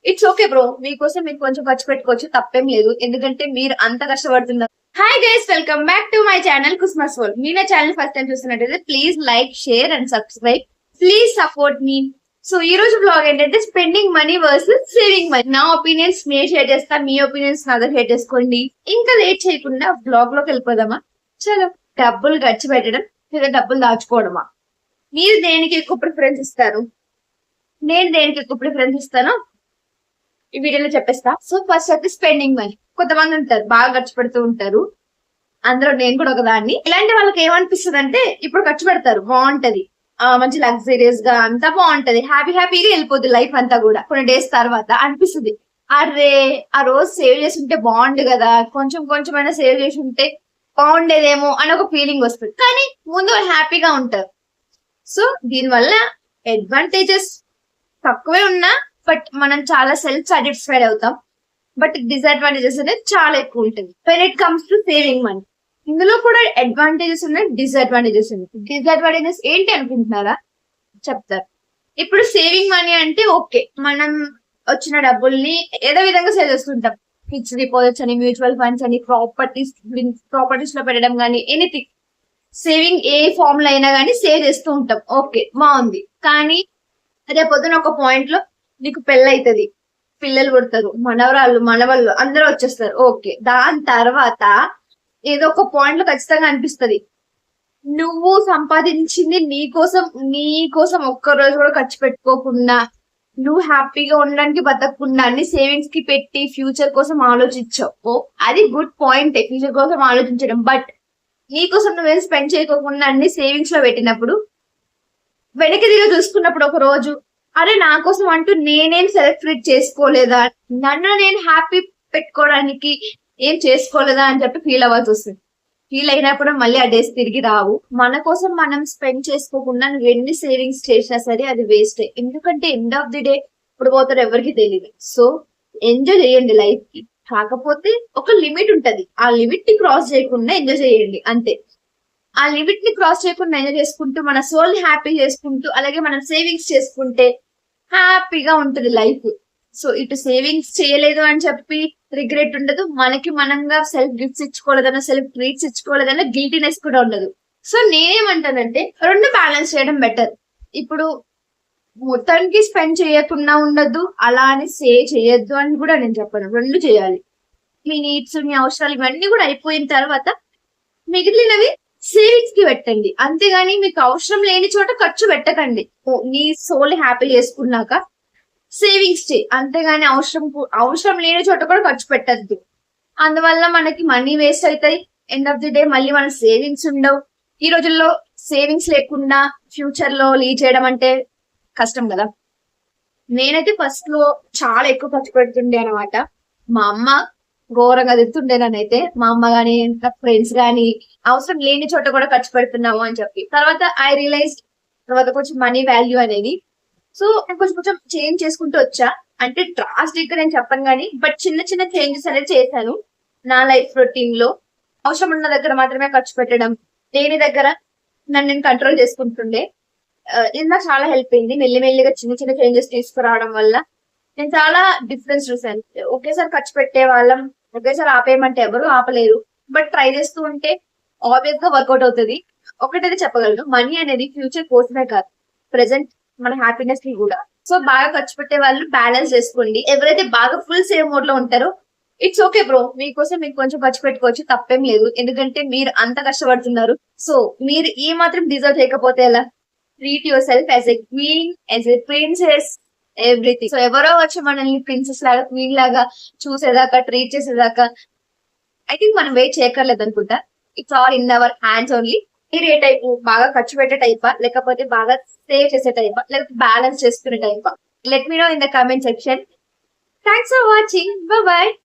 It's okay bro, మీకోసం మీరు కొంచెం ఖర్చు పెట్టుకోవచ్చు, తప్పేం లేదు. ఎందుకంటే మీరు అంత కష్టపడుతున్నారు. Hi guys, welcome back to my channel కుస్మస్ వరల్డ్. మీ నా ఛానల్ ఫస్ట్ టైం చూస్తున్నట్టయితే please like, share and subscribe. Please support me. So ఈ రోజు బ్లాగ్ ఏంటంటే spending money versus saving money. నా ఒపీనియన్స్ మీరు షేర్ చేస్తా, మీ ఒపీనియన్స్ నా దగ్గర షేర్ చేసుకోండి. ఇంకా లేట్ చేయకుండా బ్లాగ్ లోకి వెళ్ళిపోదామా? చలో. డబ్బులు ఖర్చు పెట్టడం లేదా డబ్బులు దాచుకోవడమా? మీరు దేనికి ఎక్కువ ప్రిఫరెన్స్ ఇస్తారు? నేను దేనికి ఎక్కువ ప్రిఫరెన్స్ ఇస్తాను ఈ వీడియోలో చెప్పేస్తా. సో ఫస్ట్ అయితే స్పెండింగ్ మనీ. కొంతమంది ఉంటారు బాగా ఖర్చు పెడుతూ ఉంటారు, అందులో నేను కూడా ఒకదాన్ని. ఇలాంటి వాళ్ళకి ఏమనిపిస్తుంది అంటే ఇప్పుడు ఖర్చు పెడతారు, బాగుంటది, మంచి లగ్జరియస్ గా అంతా బాగుంటది, హ్యాపీగా వెళ్ళిపోద్ది లైఫ్ అంతా. కూడా కొన్ని డేస్ తర్వాత అనిపిస్తుంది, అరే ఆ రోజు సేవ్ చేసి ఉంటే బాగుండు కదా, కొంచెమైనా సేవ్ చేసి ఉంటే బాగుండేదేమో అని ఒక ఫీలింగ్ వస్తుంది. కానీ ముందు హ్యాపీగా ఉంటారు. సో దీనివల్ల అడ్వాంటేజెస్ తక్కువే ఉన్నా బట్ మనం చాలా సెల్ఫ్ సాటిస్ఫైడ్ అవుతాం. బట్ డిసడ్వాంటేజెస్ అనేది చాలా ఎక్కువ ఉంటుంది when it comes to saving money. ఇందులో కూడా అడ్వాంటేజెస్ ఉన్నాయి, డిసడ్వాంటేజెస్ ఉన్నాయి. డిసడ్వాంటేజెస్ ఏంటి అనుకుంటున్నారా? చెప్తారు. ఇప్పుడు సేవింగ్ మనీ అంటే ఓకే, మనం వచ్చిన డబ్బుల్ని ఏదో విధంగా సేవ్ చేసుకుంటాం. ఫిక్స్డ్ డిపాజిట్స్ అని, మ్యూచువల్ ఫండ్స్ అని, ప్రాపర్టీస్ లో పెట్టడం కానీ, ఎనీథింగ్ సేవింగ్ ఏ ఫామ్ లో అయినా కానీ సేవ్ చేస్తూ ఉంటాం. ఓకే, బాగుంది. కానీ రేపు పొద్దున ఒక పాయింట్ లో నీకు పెళ్ళైతుంది, పిల్లలు పుడతారు, మనవాళ్ళు అందరూ వచ్చేస్తారు. ఓకే, దాని తర్వాత ఏదో ఒక పాయింట్ లో ఖచ్చితంగా అనిపిస్తుంది, నువ్వు సంపాదించింది నీకోసం ఒక్క రోజు కూడా ఖర్చు పెట్టుకోకుండా, నువ్వు హ్యాపీగా ఉండడానికి బతకకుండా అన్ని సేవింగ్స్ కి పెట్టి ఫ్యూచర్ కోసం ఆలోచించావు. అది గుడ్ పాయింట్, ఫ్యూచర్ కోసం ఆలోచించడం. బట్ నీకోసం నువ్వేం స్పెండ్ చేయకోకుండా అన్ని సేవింగ్స్ లో పెట్టినప్పుడు వెనక్కి తిరిగి చూసుకున్నప్పుడు ఒక రోజు, అరే నా కోసం అంటూ నేనేం సెలబ్రేట్ చేసుకోలేదా, నన్ను నేను హ్యాపీ పెట్టుకోవడానికి ఏం చేసుకోలేదా అని చెప్పి ఫీల్ అవ్వాల్సి వస్తుంది. ఫీల్ అయినప్పుడు మళ్ళీ ఆ డేస్ తిరిగి రావు. మన కోసం మనం స్పెండ్ చేసుకోకుండా నువ్వు ఎన్ని సేవింగ్స్ చేసినా సరే అది వేస్ట్. ఎందుకంటే ఎండ్ ఆఫ్ ది డే ఇప్పుడు పోతారు ఎవరికి తెలియదు. సో ఎంజాయ్ చేయండి లైఫ్ కి. కాకపోతే ఒక లిమిట్ ఉంటది, ఆ లిమిట్ ని క్రాస్ చేయకుండా ఎంజాయ్ చేయండి అంతే. ఆ లిమిట్ ని క్రాస్ చేయకుండా ఎంజాయ్ చేసుకుంటూ మన సోల్ హ్యాపీ చేసుకుంటూ అలాగే మనం సేవింగ్స్ చేసుకుంటే హ్యాపీగా ఉంటుంది లైఫ్. సో ఇటు సేవింగ్స్ చేయలేదు అని చెప్పి రిగ్రెట్ ఉండదు, మనకి మనంగా సెల్ఫ్ గిఫ్ట్స్ ఇచ్చుకోలేదన్నా, సెల్ఫ్ ట్రీట్స్ ఇచ్చుకోలేదన్నా గిల్టీనెస్ కూడా ఉండదు. సో నేనేమంటానంటే రెండు బ్యాలెన్స్ చేయడం బెటర్. ఇప్పుడు మొత్తానికి స్పెండ్ చేయకుండా ఉండద్దు, అలా అని సేవ్ చేయొద్దు అని కూడా నేను చెప్పను. రెండు చేయాలి. మీ నీడ్స్, మీ అవసరాలు ఇవన్నీ కూడా అయిపోయిన తర్వాత మిగిలినవి సేవింగ్స్ కి పెట్టండి. అంతేగాని మీకు అవసరం లేని చోట ఖర్చు పెట్టకండి. నీ సోల్ హ్యాపీ చేసుకున్నాక సేవింగ్స్ చేయి, అంతేగాని అవసరం లేని చోట కూడా ఖర్చు పెట్టద్దు. అందువల్ల మనకి మనీ వేస్ట్ అవుతాయి. ఎండ్ ఆఫ్ ది డే మళ్ళీ మన సేవింగ్స్ ఉండవు. ఈ రోజుల్లో సేవింగ్స్ లేకుండా ఫ్యూచర్ లో లీడ్ చేయడం అంటే కష్టం కదా. నేనైతే ఫస్ట్ లో చాలా ఎక్కువ ఖర్చు పెడుతుండే అనమాట. మా అమ్మ ఘోరంగా తిడుతుండేనైతే, మా అమ్మ గాని ఫ్రెండ్స్ గాని అవసరం లేని చోట కూడా ఖర్చు పెడుతున్నాము అని చెప్పి. తర్వాత ఐ రియలైజ్ తర్వాత కొంచెం మనీ వాల్యూ అనేది. సో నేను కొంచెం చేంజ్ చేసుకుంటూ వచ్చా. అంటే డ్రాస్టిక్ గా నేను చెప్పను కానీ బట్ చిన్న చేంజెస్ అనేది చేశాను నా లైఫ్ రొటీన్ లో. అవసరం ఉన్న దగ్గర మాత్రమే ఖర్చు పెట్టడం, దేని దగ్గర నన్ను నేను కంట్రోల్ చేసుకుంటుండే. ఇది నాకు చాలా హెల్ప్ అయింది. మెల్లిమెల్లిగా చిన్న చేంజెస్ తీసుకురావడం వల్ల నేను చాలా డిఫరెన్స్ చూసాను. ఒకేసారి ఖర్చు పెట్టే వాళ్ళం, ఒకేసారి ఆపేయమంటే ఎవరు ఆపలేరు. బట్ ట్రై చేస్తూ ఉంటే ఆబ్వియస్ గా వర్కౌట్ అవుతుంది. ఒకటైతే చెప్పగలను, మనీ అనేది ఫ్యూచర్ కోసమే కాదు, ప్రెసెంట్ మన హ్యాపీనెస్ కి కూడా. సో బాగా ఖర్చు పెట్టే వాళ్ళు బ్యాలెన్స్ చేసుకోండి. ఎవరైతే బాగా ఫుల్ సేవ్ మోడ్ లో ఉంటారో ఇట్స్ ఓకే బ్రో, మీకోసం మీకు కొంచెం ఖర్చు పెట్టుకోవచ్చు, తప్పేం లేదు. ఎందుకంటే మీరు అంత కష్టపడుతున్నారు. సో మీరు ఈ మాత్రం డిజర్వ్ చేయకపోతే ఎలా? Treat your self as a queen, as a princess, everything. So ఎవరో వచ్చి మనల్ని ప్రిన్సెస్ లాగా, క్వీన్ లాగా చూసేదాకా, ట్రీట్ చేసేదాకా ఐ థింక్ మనం వెయిట్ చేయక్కర్లేదు అనుకుంటా. It's all in our hands only. మీరు ఏ టైపు, బాగా ఖర్చు పెట్టే టైపా, లేకపోతే బాగా సేవ్ చేసే టైపా, లేకపోతే బ్యాలెన్స్ చేసుకునే టైపా? Let me know in the comment section. Thanks for watching. Bye by.